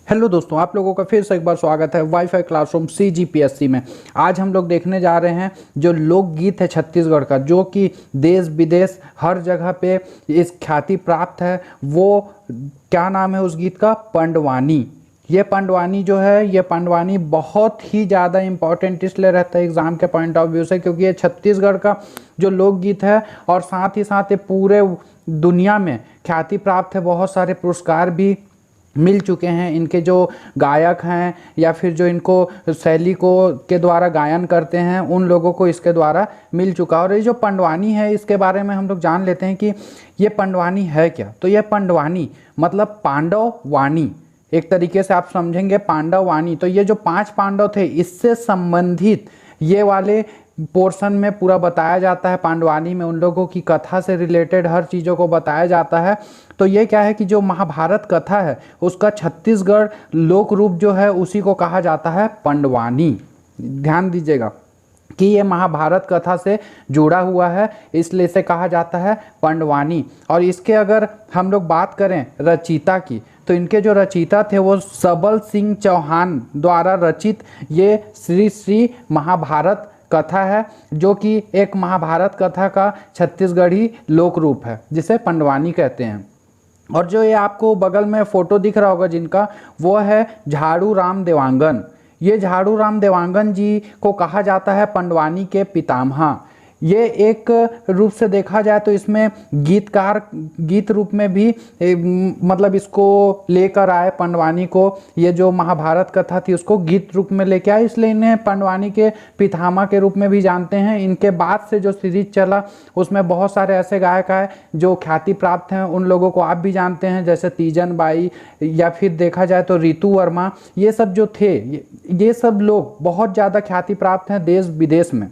Hello दोस्तों, आप लोगों का फिर से एक बार स्वागत है वाईफाई क्लासरूम CGPSC में। आज हम लोग देखने जा रहे हैं जो लोकगीत है छत्तीसगढ़ का, जो कि देश विदेश हर जगह पे इस ख्याति प्राप्त है। वो क्या नाम है उस गीत का? पंडवानी। ये पंडवानी जो है, ये पंडवानी बहुत ही ज़्यादा इम्पॉर्टेंट इसलिए रहता है एग्ज़ाम के पॉइंट ऑफ व्यू से, क्योंकि ये छत्तीसगढ़ का जो लोकगीत है और साथ ही साथ ये पूरे दुनिया में ख्याति प्राप्त है। बहुत सारे पुरस्कार भी मिल चुके हैं इनके जो गायक हैं या फिर जो इनको शैली को के द्वारा गायन करते हैं, उन लोगों को इसके द्वारा मिल चुका। और ये जो पंडवानी है, इसके बारे में हम लोग जान लेते हैं कि ये पंडवानी है क्या। तो ये पंडवानी मतलब पांडव वाणी, एक तरीके से आप समझेंगे पांडव वाणी। तो ये जो 5 पांडव थे, इससे संबंधित ये वाले पोर्शन में पूरा बताया जाता है। पांडवानी में उन लोगों की कथा से रिलेटेड हर चीज़ों को बताया जाता है। तो ये क्या है कि जो महाभारत कथा है, उसका छत्तीसगढ़ लोक रूप जो है, उसी को कहा जाता है पंडवानी। ध्यान दीजिएगा कि ये महाभारत कथा से जुड़ा हुआ है, इसलिए इसे कहा जाता है पंडवानी। और इसके अगर हम लोग बात करें रचयिता की, तो इनके जो रचयिता थे वो सबल सिंह चौहान द्वारा रचित ये श्री महाभारत कथा है, जो कि एक महाभारत कथा का छत्तीसगढ़ी लोक रूप है, जिसे पंडवानी कहते हैं। और जो ये आपको बगल में फोटो दिख रहा होगा जिनका, वो है झाड़ू राम देवांगन। ये झाड़ू राम देवांगन जी को कहा जाता है पंडवानी के पितामह। ये एक रूप से देखा जाए तो इसमें गीतकार गीत रूप में भी मतलब इसको लेकर आए पंडवानी को। ये जो महाभारत कथा थी उसको गीत रूप में लेके आए, इसलिए इन्हें पंडवानी के पितामह के रूप में भी जानते हैं। इनके बाद से जो सीरीज चला उसमें बहुत सारे ऐसे गायक आए जो ख्याति प्राप्त हैं। उन लोगों को आप भी जानते हैं, जैसे तीजन बाई या फिर देखा जाए तो रितु वर्मा। ये सब जो थे, ये सब लोग बहुत ज़्यादा ख्याति प्राप्त हैं देश विदेश में।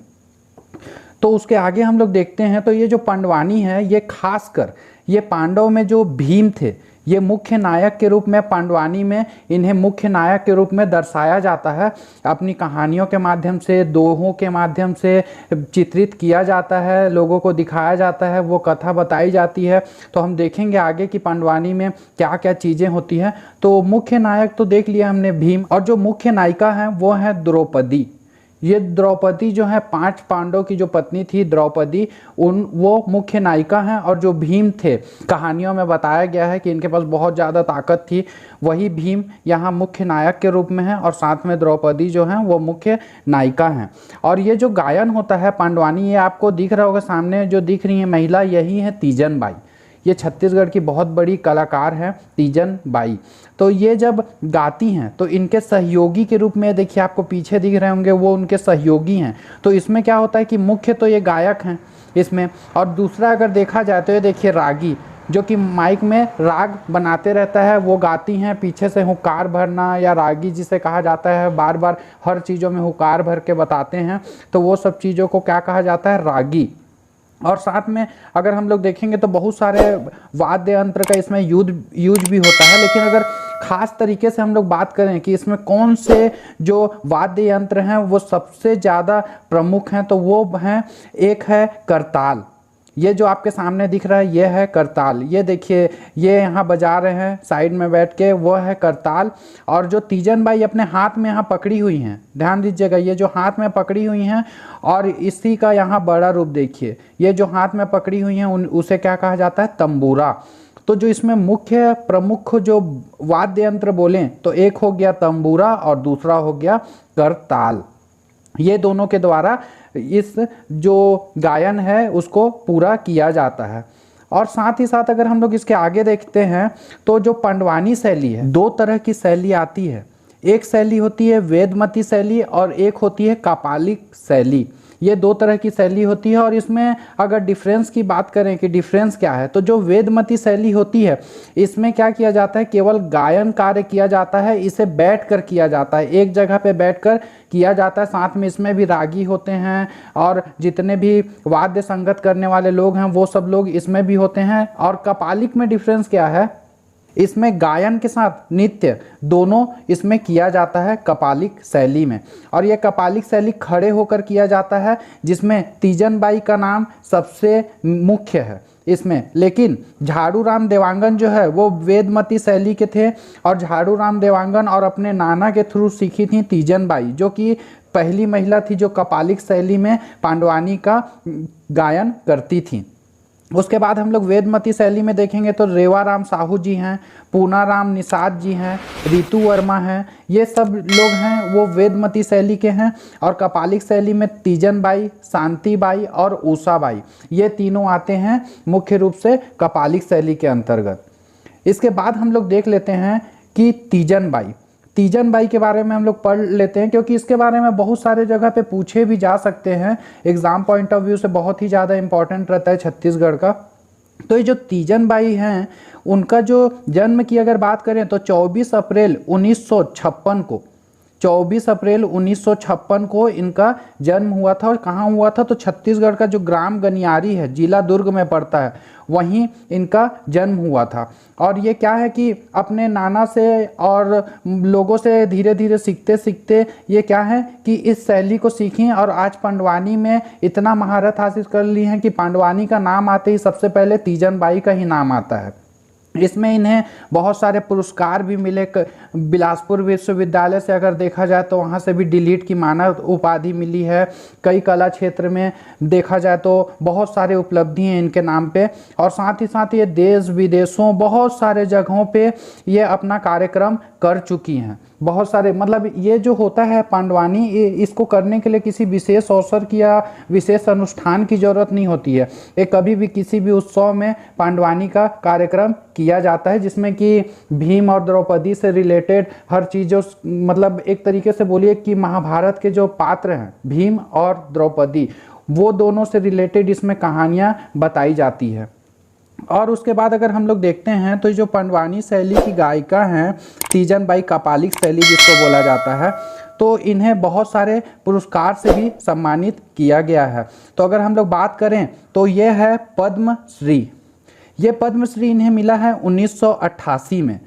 तो उसके आगे हम लोग देखते हैं, तो ये जो पंडवानी है, ये खासकर ये पांडव में जो भीम थे, ये मुख्य नायक के रूप में पांडवानी में इन्हें मुख्य नायक के रूप में दर्शाया जाता है। अपनी कहानियों के माध्यम से, दोहों के माध्यम से चित्रित किया जाता है, लोगों को दिखाया जाता है, वो कथा बताई जाती है। तो हम देखेंगे आगे कि पंडवानी में क्या क्या चीज़ें होती हैं। तो मुख्य नायक तो देख लिया हमने भीम, और जो मुख्य नायिका हैं वो है द्रौपदी। ये द्रौपदी जो है 5 पांडव की जो पत्नी थी द्रौपदी, वो मुख्य नायिका हैं। और जो भीम थे, कहानियों में बताया गया है कि इनके पास बहुत ज़्यादा ताकत थी, वही भीम यहाँ मुख्य नायक के रूप में है, और साथ में द्रौपदी जो हैं वो मुख्य नायिका हैं। और ये जो गायन होता है पंडवानी, ये आपको दिख रहा होगा सामने जो दिख रही है महिला, यही है तीजन बाई। ये छत्तीसगढ़ की बहुत बड़ी कलाकार है तीजन बाई। तो ये जब गाती हैं तो इनके सहयोगी के रूप में, देखिए आपको पीछे दिख रहे होंगे, वो उनके सहयोगी हैं। तो इसमें क्या होता है कि मुख्य तो ये गायक हैं इसमें, और दूसरा अगर देखा जाए तो ये देखिए रागी, जो कि माइक में राग बनाते रहता है, वो गाती हैं। पीछे से हुकार भरना या रागी जिसे कहा जाता है, बार बार हर चीज़ों में हुकार भर के बताते हैं, तो वो सब चीज़ों को क्या कहा जाता है? रागी। और साथ में अगर हम लोग देखेंगे तो बहुत सारे वाद्य यंत्र का इसमें यूज भी होता है। लेकिन अगर खास तरीके से हम लोग बात करें कि इसमें कौन से जो वाद्य यंत्र हैं वो सबसे ज़्यादा प्रमुख हैं, तो वो हैं, एक है करताल। ये जो आपके सामने दिख रहा है, ये है करताल। ये देखिए, ये यहाँ बजा रहे हैं साइड में बैठ के, वो है करताल। और जो तीजन बाई अपने हाथ में यहाँ पकड़ी हुई हैं, ध्यान दीजिएगा, ये जो हाथ में पकड़ी हुई हैं, और इसी का यहाँ बड़ा रूप देखिए, ये जो हाथ में पकड़ी हुई हैं उसे क्या कहा जाता है? तंबूरा। तो जो इसमें मुख्य प्रमुख जो वाद्य यंत्र बोलें तो एक हो गया तंबूरा और दूसरा हो गया करताल। ये दोनों के द्वारा इस जो गायन है उसको पूरा किया जाता है। और साथ ही साथ अगर हम लोग इसके आगे देखते हैं तो जो पंडवानी शैली है, 2 तरह की शैली आती है। एक शैली होती है वेदमती शैली और एक होती है कापालिक शैली। ये 2 तरह की शैली होती है। और इसमें अगर डिफरेंस की बात करें कि डिफरेंस क्या है, तो जो वेदमती शैली होती है, इसमें क्या किया जाता है? केवल गायन कार्य किया जाता है, इसे बैठकर किया जाता है, एक जगह पे बैठकर किया जाता है। साथ में इसमें भी रागी होते हैं, और जितने भी वाद्य संगत करने वाले लोग हैं वो सब लोग इसमें भी होते हैं। और कपालिक में डिफरेंस क्या है? इसमें गायन के साथ नृत्य दोनों इसमें किया जाता है कपालिक शैली में। और यह कपालिक शैली खड़े होकर किया जाता है, जिसमें तीजन बाई का नाम सबसे मुख्य है इसमें। लेकिन झाड़ू राम देवांगन जो है वो वेदमती शैली के थे, और झाड़ू राम देवांगन और अपने नाना के थ्रू सीखी थी तीजन बाई, जो कि पहली महिला थी जो कपालिक शैली में पांडवानी का गायन करती थी। उसके बाद हम लोग वेदमती शैली में देखेंगे तो रेवाराम साहू जी हैं, पूनाराम निषाद जी हैं, रितु वर्मा हैं, ये सब लोग हैं वो वेदमती शैली के हैं। और कपालिक शैली में तीजन बाई, शांति बाई और उषा बाई, ये तीनों आते हैं मुख्य रूप से कपालिक शैली के अंतर्गत। इसके बाद हम लोग देख लेते हैं कि तीजन बाई। तीजन बाई के बारे में हम लोग पढ़ लेते हैं, क्योंकि इसके बारे में बहुत सारे जगह पे पूछे भी जा सकते हैं। एग्जाम पॉइंट ऑफ व्यू से बहुत ही ज़्यादा इंपॉर्टेंट रहता है छत्तीसगढ़ का। तो ये जो तीजन बाई हैं, उनका जो जन्म की अगर बात करें तो 24 अप्रैल 1956 को 24 अप्रैल 1956 को इनका जन्म हुआ था। और कहाँ हुआ था? तो छत्तीसगढ़ का जो ग्राम गनियारी है, जिला दुर्ग में पड़ता है, वहीं इनका जन्म हुआ था। और ये क्या है कि अपने नाना से और लोगों से धीरे धीरे सीखते सीखते ये क्या है कि इस शैली को सीखी, और आज पांडवानी में इतना महारत हासिल कर ली है कि पांडवानी का नाम आते ही सबसे पहले तीजन बाई का ही नाम आता है। इसमें इन्हें बहुत सारे पुरस्कार भी मिले। बिलासपुर विश्वविद्यालय से अगर देखा जाए तो वहाँ से भी डिलीट की मानद उपाधि मिली है। कई कला क्षेत्र में देखा जाए तो बहुत सारे उपलब्धि हैं इनके नाम पे। और साथ ही साथ ये देश विदेशों बहुत सारे जगहों पे ये अपना कार्यक्रम कर चुकी हैं। बहुत सारे मतलब ये जो होता है पांडवानी, इसको करने के लिए किसी विशेष अवसर की या विशेष अनुष्ठान की जरूरत नहीं होती है। ये कभी भी किसी भी उत्सव में पांडवानी का कार्यक्रम किया जाता है, जिसमें कि भीम और द्रौपदी से रिलेटेड हर चीज़ों, मतलब एक तरीके से बोलिए कि महाभारत के जो पात्र हैं भीम और द्रौपदी, वो दोनों से रिलेटेड इसमें कहानियाँ बताई जाती है। और उसके बाद अगर हम लोग देखते हैं तो जो पांडवानी शैली की गायिका हैं तीजन बाई, कपालिक शैली जिसको बोला जाता है, तो इन्हें बहुत सारे पुरस्कार से भी सम्मानित किया गया है। तो अगर हम लोग बात करें तो ये है पद्मश्री। ये पद्मश्री इन्हें मिला है 1988 में,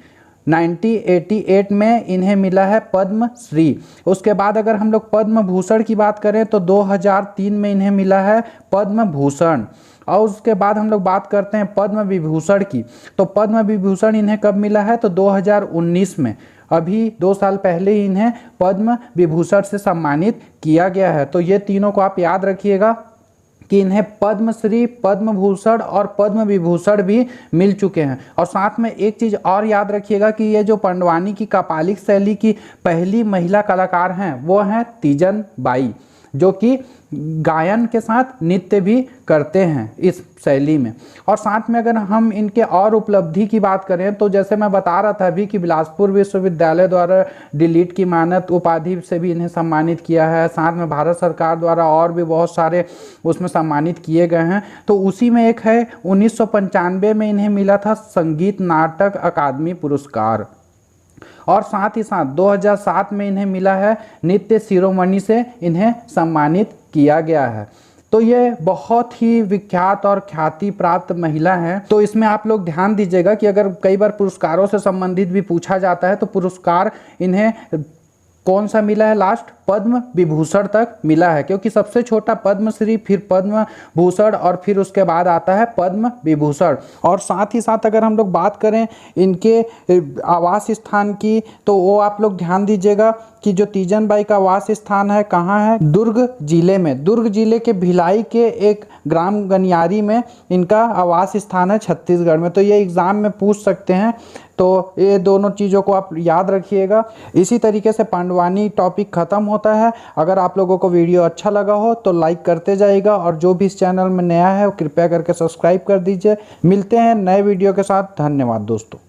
1988 में इन्हें मिला है पद्मश्री। उसके बाद अगर हम लोग पद्म भूषण की बात करें तो 2003 में इन्हें मिला है पद्म भूषण। और उसके बाद हम लोग बात करते हैं पद्म विभूषण की, तो पद्म विभूषण इन्हें कब मिला है? तो 2019 में, अभी 2 साल पहले ही इन्हें पद्म विभूषण से सम्मानित किया गया है। तो ये तीनों को आप याद रखिएगा कि इन्हें पद्मश्री, पद्म भूषण और पद्म विभूषण भी मिल चुके हैं। और साथ में एक चीज़ और याद रखिएगा कि ये जो पांडवानी की कपालिक शैली की पहली महिला कलाकार हैं वो हैं तीजन बाई, जो कि गायन के साथ नृत्य भी करते हैं इस शैली में। और साथ में अगर हम इनके और उपलब्धि की बात करें तो जैसे मैं बता रहा था अभी कि बिलासपुर विश्वविद्यालय द्वारा डिलीट की मानद उपाधि से भी इन्हें सम्मानित किया है। साथ में भारत सरकार द्वारा और भी बहुत सारे उसमें सम्मानित किए गए हैं। तो उसी में एक है 1995 में इन्हें मिला था संगीत नाटक अकादमी पुरस्कार। और साथ ही साथ 2007 में इन्हें मिला है नृत्य शिरोमणि से इन्हें सम्मानित किया गया है। तो ये बहुत ही विख्यात और ख्याति प्राप्त महिला हैं। तो इसमें आप लोग ध्यान दीजिएगा कि अगर कई बार पुरस्कारों से संबंधित भी पूछा जाता है तो पुरस्कार इन्हें कौन सा मिला है? लास्ट पद्म विभूषण तक मिला है, क्योंकि सबसे छोटा पद्मश्री, फिर पद्म भूषण और फिर उसके बाद आता है पद्म विभूषण। और साथ ही साथ अगर हम लोग बात करें इनके आवास स्थान की, तो वो आप लोग ध्यान दीजिएगा कि जो तीजन बाई का आवास स्थान है कहाँ है? दुर्ग जिले में। दुर्ग जिले के भिलाई के एक ग्राम गनियारी में इनका आवास स्थान है छत्तीसगढ़ में। तो ये एग्ज़ाम में पूछ सकते हैं, तो ये दोनों चीज़ों को आप याद रखिएगा। इसी तरीके से पांडवानी टॉपिक ख़त्म होता है। अगर आप लोगों को वीडियो अच्छा लगा हो तो लाइक करते जाइएगा, और जो भी इस चैनल में नया है वो कृपया करके सब्सक्राइब कर दीजिए। मिलते हैं नए वीडियो के साथ। धन्यवाद दोस्तों।